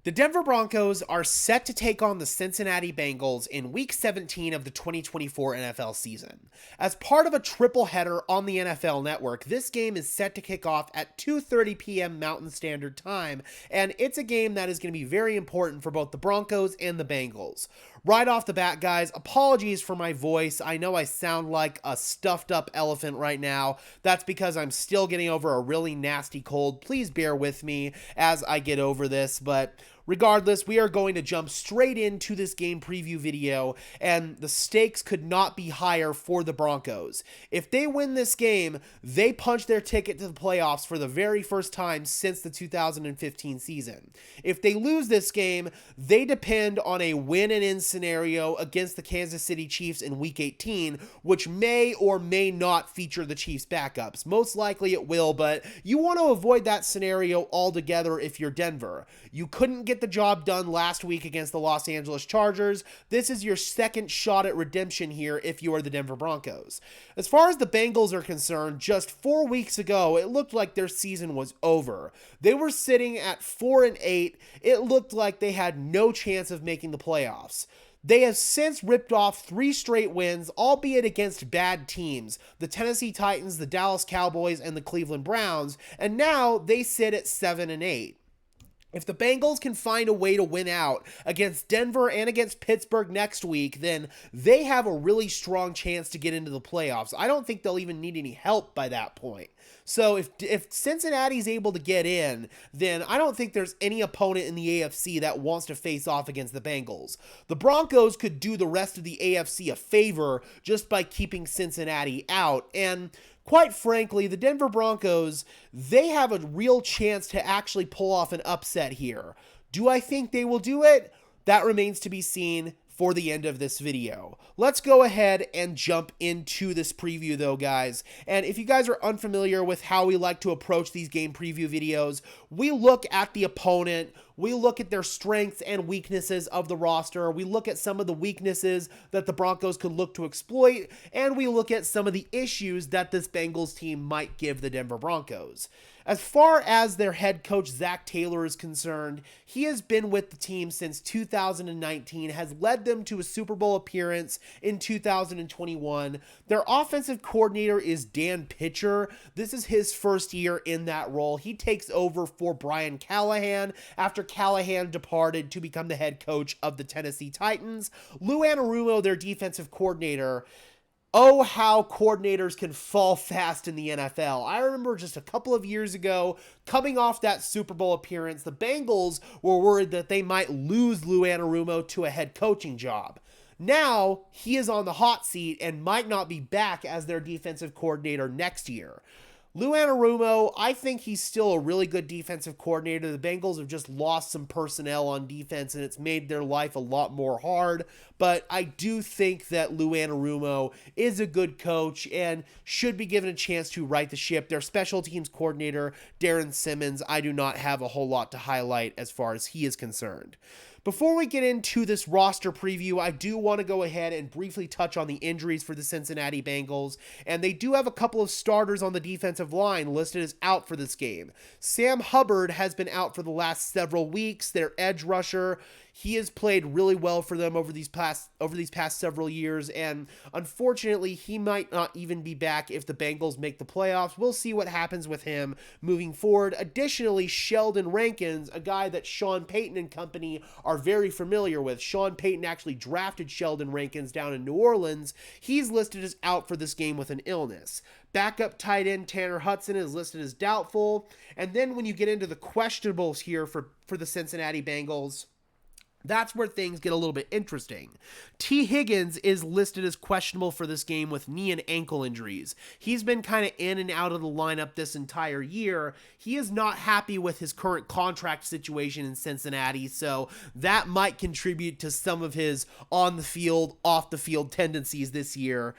The Denver Broncos are set to take on the Cincinnati Bengals in Week 17 of the 2024 NFL season. As part of a triple header on the NFL Network, this game is set to kick off at 2:30 p.m. Mountain Standard Time, and it's a game that is going to be very important for both the Broncos and the Bengals. Right off the bat, guys, apologies for my voice. I know I sound like a stuffed up elephant right now. That's because I'm still getting over a really nasty cold. Please bear with me as I get over this, but regardless, we are going to jump straight into this game preview video, and the stakes could not be higher for the Broncos. If they win this game, they punch their ticket to the playoffs for the very first time since the 2015 season. If they lose this game, they depend on a win-and-in scenario against the Kansas City Chiefs in Week 18, which may or may not feature the Chiefs' backups. Most likely it will, but you want to avoid that scenario altogether if you're Denver. You couldn't get the job done last week against the Los Angeles Chargers. This is your second shot at redemption here if you are the Denver Broncos. As far as the Bengals are concerned, just 4 weeks ago, it looked like their season was over. They were sitting at 4-8. It looked like they had no chance of making the playoffs. They have since ripped off 3 straight wins, albeit against bad teams, the Tennessee Titans, the Dallas Cowboys, and the Cleveland Browns, and now they sit at 7-8. If the Bengals can find a way to win out against Denver and against Pittsburgh next week, then they have a really strong chance to get into the playoffs. I don't think they'll even need any help by that point. So if Cincinnati's able to get in, then I don't think there's any opponent in the AFC that wants to face off against the Bengals. The Broncos could do the rest of the AFC a favor just by keeping Cincinnati out, and quite frankly, the Denver Broncos, they have a real chance to actually pull off an upset here. Do I think they will do it? That remains to be seen for the end of this video. Let's go ahead and jump into this preview though, guys. And if you guys are unfamiliar with how we like to approach these game preview videos, we look at the opponent, we look at their strengths and weaknesses of the roster, we look at some of the weaknesses that the Broncos could look to exploit, and we look at some of the issues that this Bengals team might give the Denver Broncos. As far as their head coach, Zach Taylor, is concerned, he has been with the team since 2019, has led them to a Super Bowl appearance in 2021. Their offensive coordinator is Dan Pitcher. This is his first year in that role. He takes over for Brian Callahan after Callahan departed to become the head coach of the Tennessee Titans. Lou Anarumo, their defensive coordinator. Oh, how coordinators can fall fast in the NFL. I remember just a couple of years ago, coming off that Super Bowl appearance, the Bengals were worried that they might lose Lou Anarumo to a head coaching job. Now, he is on the hot seat and might not be back as their defensive coordinator next year. Lou Anarumo, I think he's still a really good defensive coordinator. The Bengals have just lost some personnel on defense, and it's made their life a lot more hard. But I do think that Lou Anarumo is a good coach and should be given a chance to right the ship. Their special teams coordinator, Darren Simmons, I do not have a whole lot to highlight as far as he is concerned. Before we get into this roster preview, I do want to go ahead and briefly touch on the injuries for the Cincinnati Bengals, and they do have a couple of starters on the defensive line listed as out for this game. Sam Hubbard has been out for the last several weeks, their edge rusher. He has played really well for them over these past several years, and unfortunately, he might not even be back if the Bengals make the playoffs. We'll see what happens with him moving forward. Additionally, Sheldon Rankins, a guy that Sean Payton and company are very familiar with. Sean Payton actually drafted Sheldon Rankins down in New Orleans. He's listed as out for this game with an illness. Backup tight end Tanner Hudson is listed as doubtful. And then when you get into the questionables here for the Cincinnati Bengals, that's where things get a little bit interesting. T. Higgins is listed as questionable for this game with knee and ankle injuries. He's been kind of in and out of the lineup this entire year. He is not happy with his current contract situation in Cincinnati, so that might contribute to some of his on the field, off the field tendencies this year.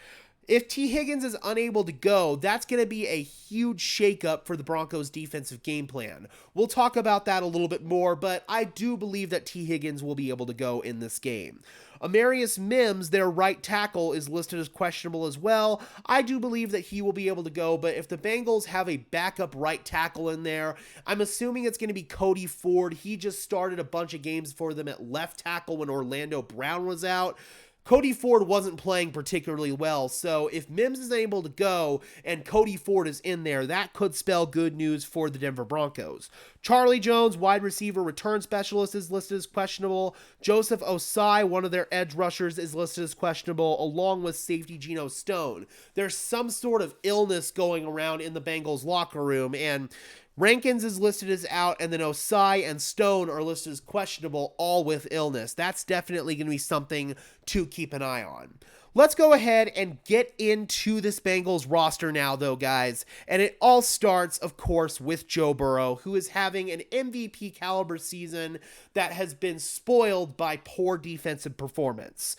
If T. Higgins is unable to go, that's going to be a huge shakeup for the Broncos' defensive game plan. We'll talk about that a little bit more, but I do believe that T. Higgins will be able to go in this game. Amarius Mims, their right tackle, is listed as questionable as well. I do believe that he will be able to go, but if the Bengals have a backup right tackle in there, I'm assuming it's going to be Cody Ford. He just started a bunch of games for them at left tackle when Orlando Brown was out. Cody Ford wasn't playing particularly well, so if Mims is able to go and Cody Ford is in there, that could spell good news for the Denver Broncos. Charlie Jones, wide receiver return specialist, is listed as questionable. Joseph Osai, one of their edge rushers, is listed as questionable, along with safety Geno Stone. There's some sort of illness going around in the Bengals locker room, and Rankins is listed as out, and then Osai and Stone are listed as questionable, all with illness. That's definitely going to be something to keep an eye on. Let's go ahead and get into this Bengals roster now, though, guys. And it all starts, of course, with Joe Burrow, who is having an MVP caliber season that has been spoiled by poor defensive performance.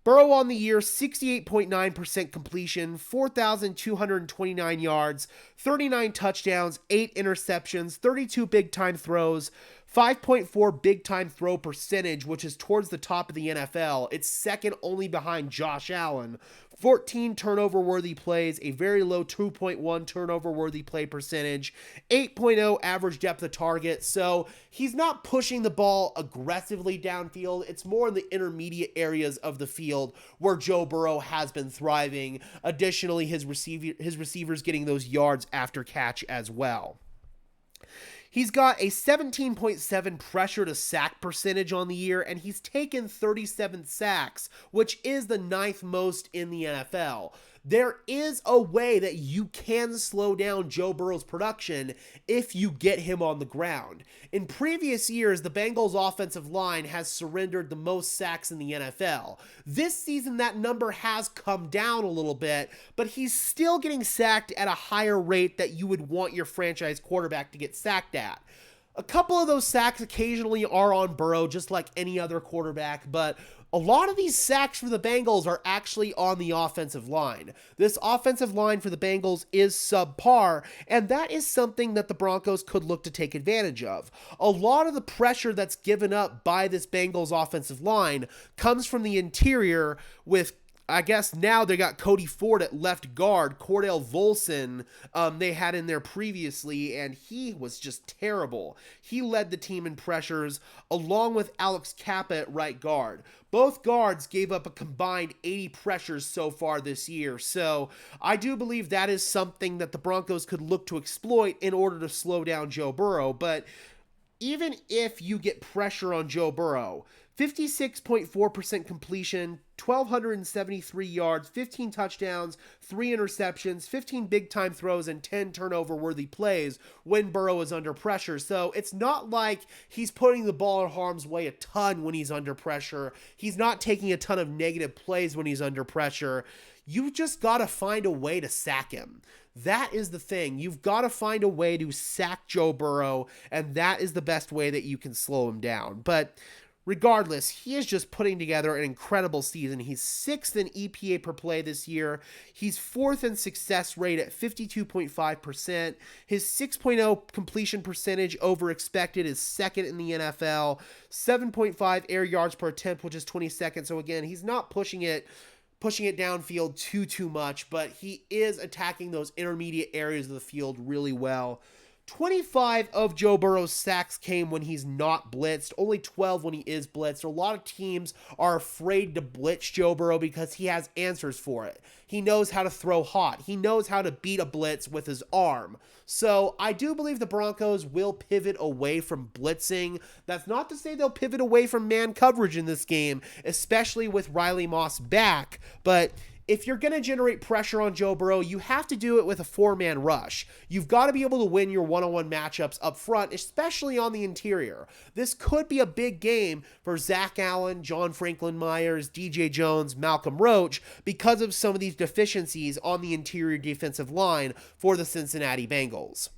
Burrow on the year, 68.9% completion, 4,229 yards, 39 touchdowns, 8 interceptions, 32 big-time throws, 5.4 big-time throw percentage, which is towards the top of the NFL. It's second only behind Josh Allen. 14 turnover-worthy plays, a very low 2.1 turnover-worthy play percentage, 8.0 average depth of target. So he's not pushing the ball aggressively downfield. It's more in the intermediate areas of the field where Joe Burrow has been thriving. Additionally, his receivers getting those yards after catch as well. He's got a 17.7 pressure to sack percentage on the year, and he's taken 37 sacks, which is the 9th most in the NFL. There is a way that you can slow down Joe Burrow's production if you get him on the ground. In previous years, the Bengals offensive line has surrendered the most sacks in the NFL. This season, that number has come down a little bit, but he's still getting sacked at a higher rate that you would want your franchise quarterback to get sacked at. A couple of those sacks occasionally are on Burrow, just like any other quarterback, but a lot of these sacks for the Bengals are actually on the offensive line. This offensive line for the Bengals is subpar, and that is something that the Broncos could look to take advantage of. A lot of the pressure that's given up by this Bengals offensive line comes from the interior with, I guess now they got Cody Ford at left guard. Cordell Volson they had in there previously, and he was just terrible. He led the team in pressures along with Alex Kappa at right guard. Both guards gave up a combined 80 pressures so far this year, so I do believe that is something that the Broncos could look to exploit in order to slow down Joe Burrow. But even if you get pressure on Joe Burrow, 56.4% completion, 1,273 yards, 15 touchdowns, 3 interceptions, 15 big-time throws, and 10 turnover-worthy plays when Burrow is under pressure. So it's not like he's putting the ball in harm's way a ton when he's under pressure. He's not taking a ton of negative plays when he's under pressure. You just got to find a way to sack him. That is the thing. You've got to find a way to sack Joe Burrow, and that is the best way that you can slow him down. But regardless, he is just putting together an incredible season. He's 6th in EPA per play this year. He's 4th in success rate at 52.5%. His 6.0 completion percentage over expected is 2nd in the NFL. 7.5 air yards per attempt, which is 22nd. So again, he's not pushing it downfield too much, but he is attacking those intermediate areas of the field really well. 25 of Joe Burrow's sacks came when he's not blitzed, only 12 when he is blitzed. A lot of teams are afraid to blitz Joe Burrow because he has answers for it. He knows how to throw hot. He knows how to beat a blitz with his arm. So I do believe the Broncos will pivot away from blitzing. That's not to say they'll pivot away from man coverage in this game, especially with Riley Moss back, but if you're going to generate pressure on Joe Burrow, you have to do it with a 4-man rush. You've got to be able to win your one-on-one matchups up front, especially on the interior. This could be a big game for Zach Allen, John Franklin Myers, DJ Jones, Malcolm Roach because of some of these deficiencies on the interior defensive line for the Cincinnati Bengals.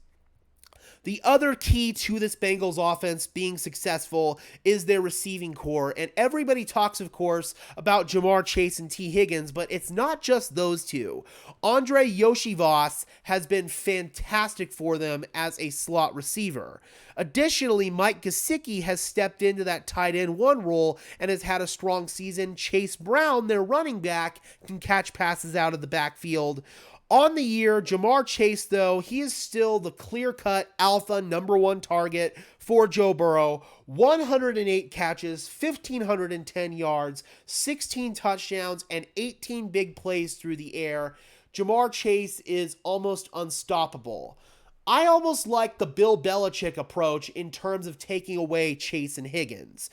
The other key to this Bengals offense being successful is their receiving core, and everybody talks, of course, about Jamar Chase and T. Higgins, but it's not just those two. Andre Yoshivas has been fantastic for them as a slot receiver. Additionally, Mike Gesicki has stepped into that tight end one role and has had a strong season. Chase Brown, their running back, can catch passes out of the backfield. On the year, Jamar Chase, though, he is still the clear-cut alpha number one target for Joe Burrow. 108 catches, 1,510 yards, 16 touchdowns, and 18 big plays through the air. Jamar Chase is almost unstoppable. I almost like the Bill Belichick approach in terms of taking away Chase and Higgins.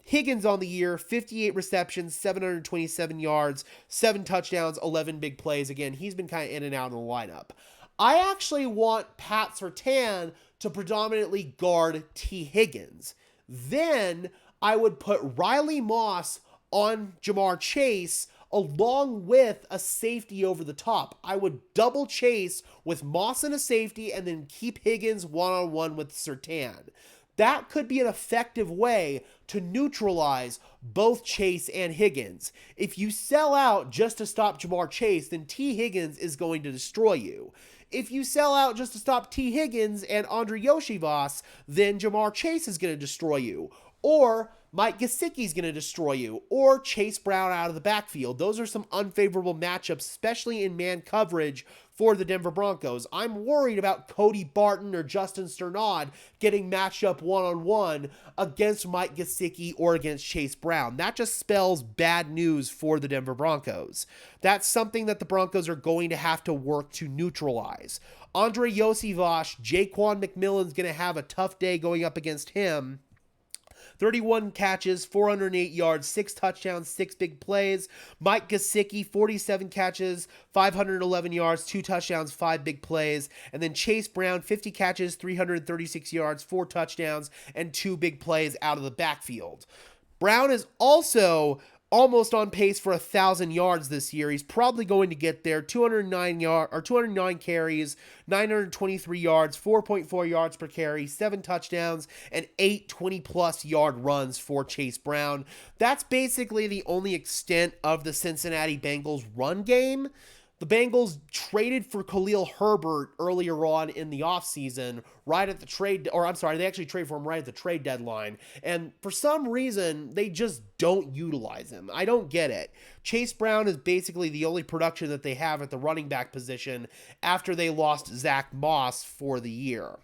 Higgins on the year, 58 receptions, 727 yards, 7 touchdowns, 11 big plays. Again, he's been kind of in and out of the lineup. I actually want Pat Surtain to predominantly guard T. Higgins. Then I would put Riley Moss on Jamar Chase along with a safety over the top. I would double Chase with Moss and a safety and then keep Higgins one-on-one with Surtain. That could be an effective way to neutralize both Chase and Higgins. If you sell out just to stop Jamar Chase, then T. Higgins is going to destroy you. If you sell out just to stop T. Higgins and Andre Yoshivas, then Jamar Chase is going to destroy you. Or Mike Gesicki is going to destroy you. Or Chase Brown out of the backfield. Those are some unfavorable matchups, especially in man coverage for the Denver Broncos. I'm worried about Cody Barton or Justin Sternad getting matched up one-on-one against Mike Gesicki or against Chase Brown. That just spells bad news for the Denver Broncos. That's something that the Broncos are going to have to work to neutralize. Andre Yoshivas, Jaquan McMillan's going to have a tough day going up against him. 31 catches, 408 yards, 6 touchdowns, 6 big plays. Mike Gesicki, 47 catches, 511 yards, 2 touchdowns, 5 big plays. And then Chase Brown, 50 catches, 336 yards, 4 touchdowns, and 2 big plays out of the backfield. Brown is also almost on pace for 1,000 yards this year. He's probably going to get there. 209 carries, 923 yards, 4.4 yards per carry, 7 touchdowns, and 8 20-plus yard runs for Chase Brown. That's basically the only extent of the Cincinnati Bengals run game. The Bengals traded for Khalil Herbert earlier on in the offseason, they actually traded for him right at the trade deadline. And for some reason, they just don't utilize him. I don't get it. Chase Brown is basically the only production that they have at the running back position after they lost Zach Moss for the year.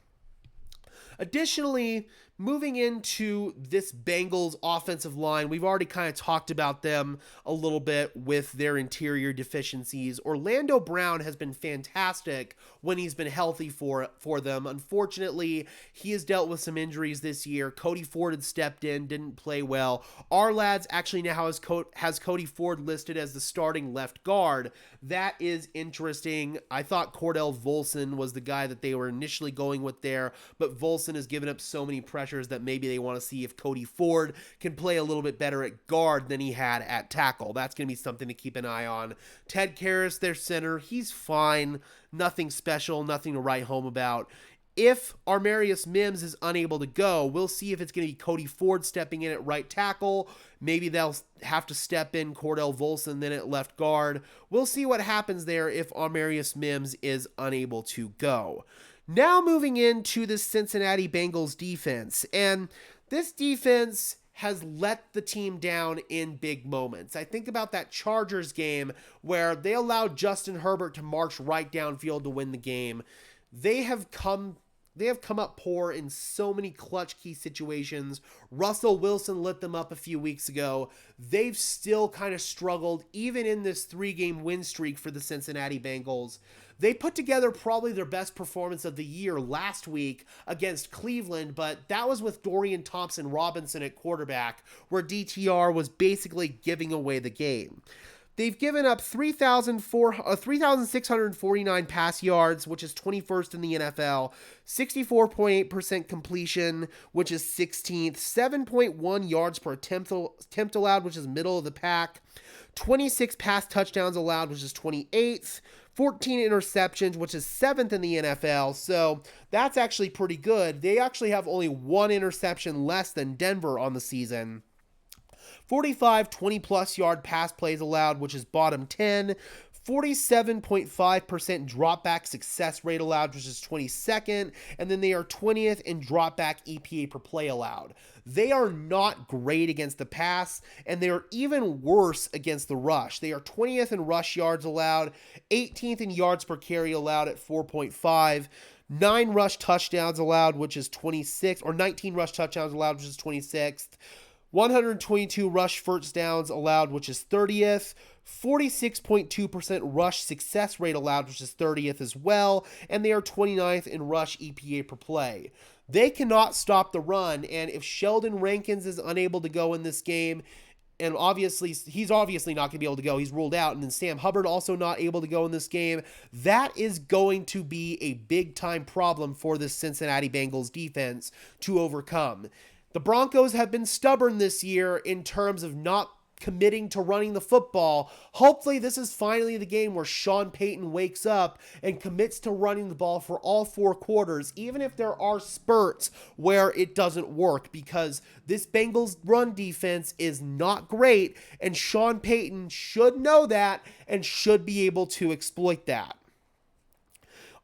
Additionally, moving into this Bengals offensive line, we've already kind of talked about them a little bit with their interior deficiencies. Orlando Brown has been fantastic when he's been healthy for them. Unfortunately, he has dealt with some injuries this year. Cody Ford had stepped in, didn't play well. Our lads actually now has Cody Ford listed as the starting left guard. That is interesting. I thought Cordell Volson was the guy that they were initially going with there, but Volson has given up so many pressures that maybe they want to see if Cody Ford can play a little bit better at guard than he had at tackle. That's going to be something to keep an eye on. Ted Karras, their center, he's fine. Nothing special, nothing to write home about. If Armarius Mims is unable to go, we'll see if it's going to be Cody Ford stepping in at right tackle. Maybe they'll have to step in Cordell Volson then at left guard. We'll see what happens there if Armarius Mims is unable to go. Now moving into the Cincinnati Bengals defense, and this defense has let the team down in big moments. I think about that Chargers game where they allowed Justin Herbert to march right downfield to win the game. They have come up poor in so many clutch key situations. Russell Wilson lit them up a few weeks ago. They've still kind of struggled even in this 3-game win streak for the Cincinnati Bengals. They put together probably their best performance of the year last week against Cleveland, but that was with Dorian Thompson-Robinson at quarterback, where DTR was basically giving away the game. They've given up 3,649 pass yards, which is 21st in the NFL, 64.8% completion, which is 16th, 7.1 yards per attempt allowed, which is middle of the pack, 26 pass touchdowns allowed, which is 28th, 14 interceptions, which is 7th in the NFL, so that's actually pretty good. They actually have only 1 interception less than Denver on the season. 45 20-plus yard pass plays allowed, which is bottom 10. 47.5% dropback success rate allowed, which is 22nd, and then they are 20th in dropback EPA per play allowed. They are not great against the pass, and they are even worse against the rush. They are 20th in rush yards allowed, 18th in yards per carry allowed at 4.5, 9 rush touchdowns allowed, which is 26th, or 19 rush touchdowns allowed, which is 26th. 122 rush first downs allowed, which is 30th. 46.2% rush success rate allowed, which is 30th as well. And they are 29th in rush EPA per play. They cannot stop the run, and if Sheldon Rankins is unable to go in this game, and he's obviously not going to be able to go, he's ruled out, and then Sam Hubbard also not able to go in this game, that is going to be a big-time problem for this Cincinnati Bengals defense to overcome. The Broncos have been stubborn this year in terms of not committing to running the football. Hopefully this is finally the game where Sean Payton wakes up and commits to running the ball for all 4 quarters, even if there are spurts where it doesn't work, because this Bengals run defense is not great, and Sean Payton should know that and should be able to exploit that.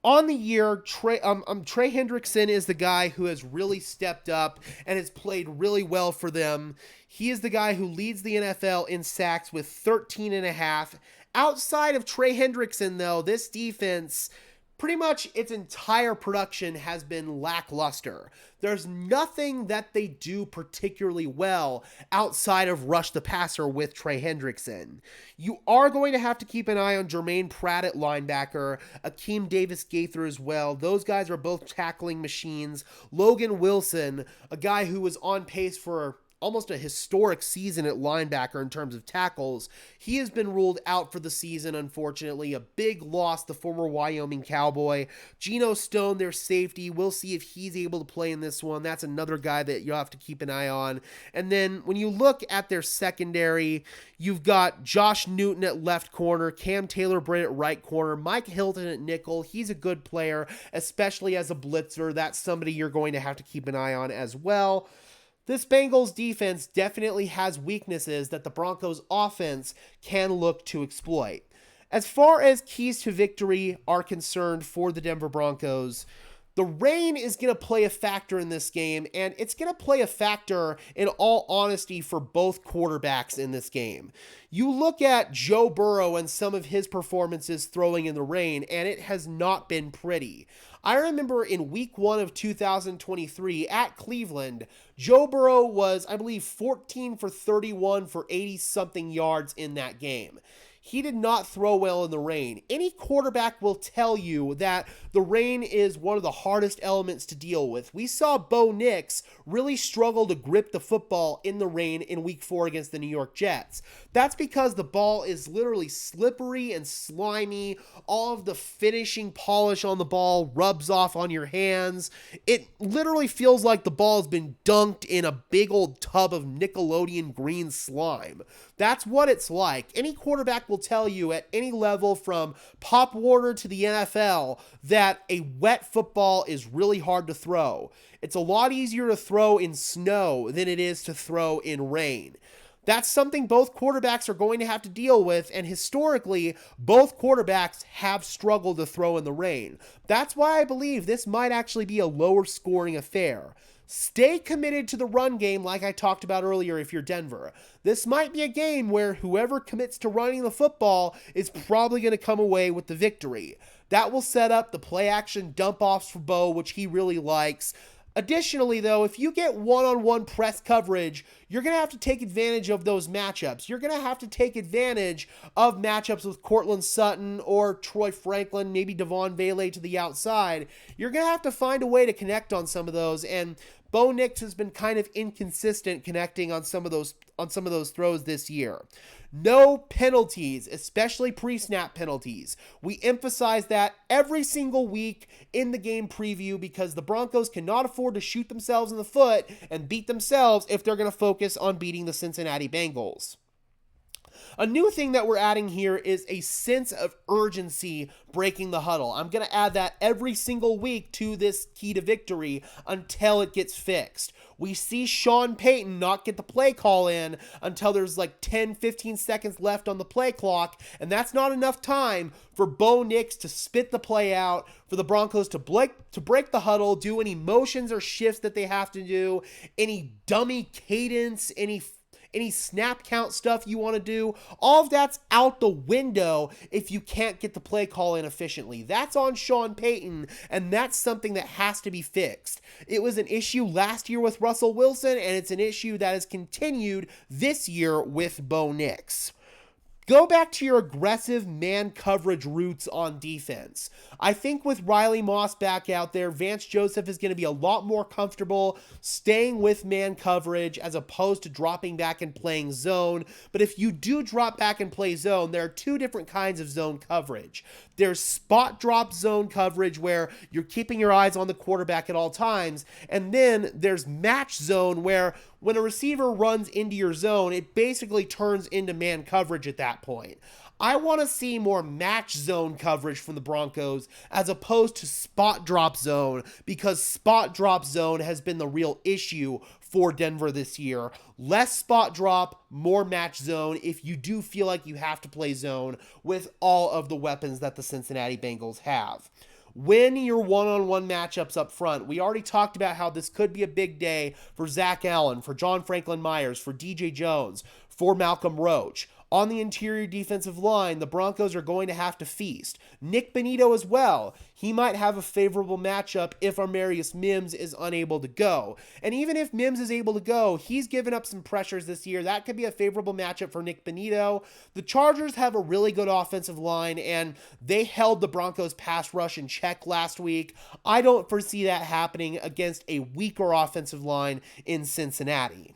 On the year, Trey Hendrickson is the guy who has really stepped up and has played really well for them. He is the guy who leads the NFL in sacks with 13.5. Outside of Trey Hendrickson, though, this defense, pretty much its entire production has been lackluster. There's nothing that they do particularly well outside of rush the passer with Trey Hendrickson. You are going to have to keep an eye on Jermaine Pratt at linebacker, Akeem Davis-Gaither as well. Those guys are both tackling machines. Logan Wilson, a guy who was on pace for almost a historic season at linebacker in terms of tackles. He has been ruled out for the season, unfortunately. A big loss, the former Wyoming Cowboy. Geno Stone, their safety. We'll see if he's able to play in this one. That's another guy that you'll have to keep an eye on. And then when you look at their secondary, you've got Josh Newton at left corner, Cam Taylor-Britt at right corner, Mike Hilton at nickel. He's a good player, especially as a blitzer. That's somebody you're going to have to keep an eye on as well. This Bengals defense definitely has weaknesses that the Broncos offense can look to exploit. As far as keys to victory are concerned for the Denver Broncos, the rain is going to play a factor in this game, and it's going to play a factor, in all honesty, for both quarterbacks in this game. You look at Joe Burrow and some of his performances throwing in the rain, and it has not been pretty. I remember in week 1 of 2023 at Cleveland, Joe Burrow was, I believe, 14 for 31 for 80-something yards in that game. He did not throw well in the rain. Any quarterback will tell you that the rain is one of the hardest elements to deal with. We saw Bo Nix really struggle to grip the football in the rain in week 4 against the New York Jets. That's because the ball is literally slippery and slimy. All of the finishing polish on the ball rubs off on your hands. It literally feels like the ball has been dunked in a big old tub of Nickelodeon green slime. That's what it's like. Any quarterback will tell you at any level, from Pop Warner to the NFL, that a wet football is really hard to throw. It's a lot easier to throw in snow than it is to throw in rain. That's something both quarterbacks are going to have to deal with, and historically, both quarterbacks have struggled to throw in the rain. That's why I believe this might actually be a lower scoring affair. Stay committed to the run game like I talked about earlier if you're Denver. This might be a game where whoever commits to running the football is probably going to come away with the victory. That will set up the play-action dump-offs for Bo, which he really likes. Additionally, though, if you get one-on-one press coverage, you're going to have to take advantage of those matchups. You're going to have to take advantage of matchups with Cortland Sutton or Troy Franklin, maybe Devon Vele to the outside. You're going to have to find a way to connect on some of those, and Bo Nix has been kind of inconsistent connecting on some of those throws this year. No penalties, especially pre-snap penalties. We emphasize that every single week in the game preview because the Broncos cannot afford to shoot themselves in the foot and beat themselves if they're going to focus on beating the Cincinnati Bengals. A new thing that we're adding here is a sense of urgency breaking the huddle. I'm going to add that every single week to this key to victory until it gets fixed. We see Sean Payton not get the play call in until there's like 10, 15 seconds left on the play clock, and that's not enough time for Bo Nix to spit the play out, for the Broncos to break the huddle, do any motions or shifts that they have to do, any dummy cadence, any snap count stuff you want to do. All of that's out the window if you can't get the play call in efficiently. That's on Sean Payton, and that's something that has to be fixed. It was an issue last year with Russell Wilson, and it's an issue that has continued this year with Bo Nix. Go back to your aggressive man coverage roots on defense. I think with Riley Moss back out there, Vance Joseph is going to be a lot more comfortable staying with man coverage as opposed to dropping back and playing zone. But if you do drop back and play zone, there are two different kinds of zone coverage. There's spot drop zone coverage where you're keeping your eyes on the quarterback at all times. And then there's match zone where when a receiver runs into your zone, it basically turns into man coverage at that point. I want to see more match zone coverage from the Broncos as opposed to spot drop zone, because spot drop zone has been the real issue for Denver this year. Less spot drop, more match zone if you do feel like you have to play zone with all of the weapons that the Cincinnati Bengals have. Win your one-on-one matchups up front. We already talked about how this could be a big day for Zach Allen, for John Franklin Myers, for DJ Jones, for Malcolm Roach. On the interior defensive line, the Broncos are going to have to feast. Nick Bonitto as well. He might have a favorable matchup if Armarius Mims is unable to go. And even if Mims is able to go, he's given up some pressures this year. That could be a favorable matchup for Nick Bonitto. The Chargers have a really good offensive line, and they held the Broncos pass rush in check last week. I don't foresee that happening against a weaker offensive line in Cincinnati.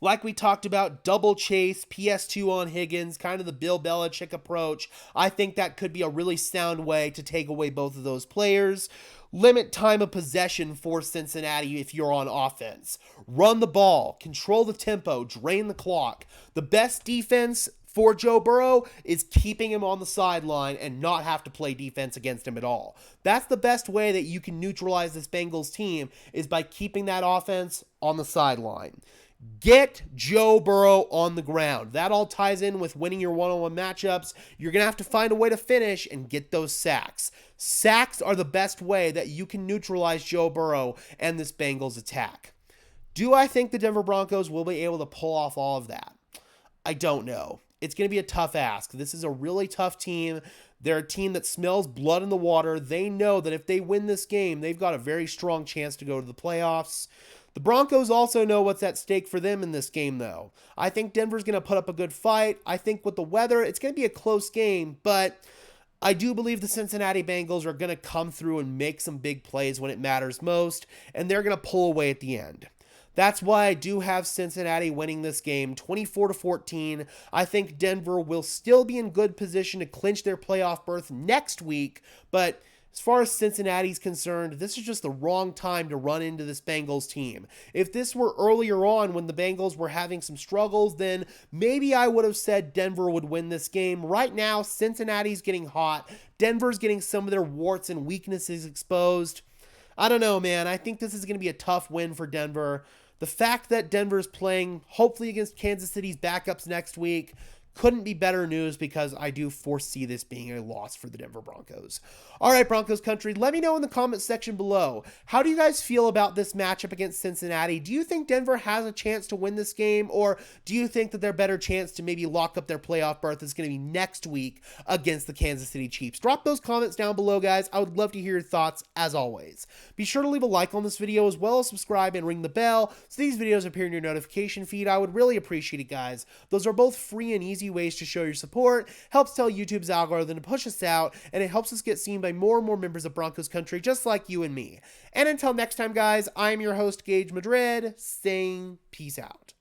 Like we talked about, double chase, PS2 on Higgins, kind of the Bill Belichick approach. I think that could be a really sound way to take away both of those players. Limit time of possession for Cincinnati if you're on offense. Run the ball, control the tempo, drain the clock. The best defense for Joe Burrow is keeping him on the sideline and not have to play defense against him at all. That's the best way that you can neutralize this Bengals team, is by keeping that offense on the sideline. Get Joe Burrow on the ground. That all ties in with winning your one-on-one matchups. You're going to have to find a way to finish and get those sacks. Sacks are the best way that you can neutralize Joe Burrow and this Bengals attack. Do I think the Denver Broncos will be able to pull off all of that? I don't know. It's going to be a tough ask. This is a really tough team. They're a team that smells blood in the water. They know that if they win this game, they've got a very strong chance to go to the playoffs. The Broncos also know what's at stake for them in this game, though. I think Denver's going to put up a good fight. I think with the weather, it's going to be a close game, but I do believe the Cincinnati Bengals are going to come through and make some big plays when it matters most, and they're going to pull away at the end. That's why I do have Cincinnati winning this game 24-14. I think Denver will still be in good position to clinch their playoff berth next week, but as far as Cincinnati's concerned, this is just the wrong time to run into this Bengals team. If this were earlier on when the Bengals were having some struggles, then maybe I would have said Denver would win this game. Right now, Cincinnati's getting hot. Denver's getting some of their warts and weaknesses exposed. I don't know, man. I think this is going to be a tough win for Denver. The fact that Denver's playing, hopefully against Kansas City's backups next week, couldn't be better news, because I do foresee this being a loss for the Denver Broncos. All right, Broncos country, let me know in the comment section below. How do you guys feel about this matchup against Cincinnati? Do you think Denver has a chance to win this game, or do you think that their better chance to maybe lock up their playoff berth is going to be next week against the Kansas City Chiefs? Drop those comments down below, guys. I would love to hear your thoughts as always. Be sure to leave a like on this video, as well as subscribe and ring the bell so these videos appear in your notification feed. I would really appreciate it, guys. Those are both free and easy ways to show your support, helps tell YouTube's algorithm to push us out, and it helps us get seen by more and more members of Broncos country just like you and me. And until next time, guys, I'm your host, Gage Madrid, saying peace out.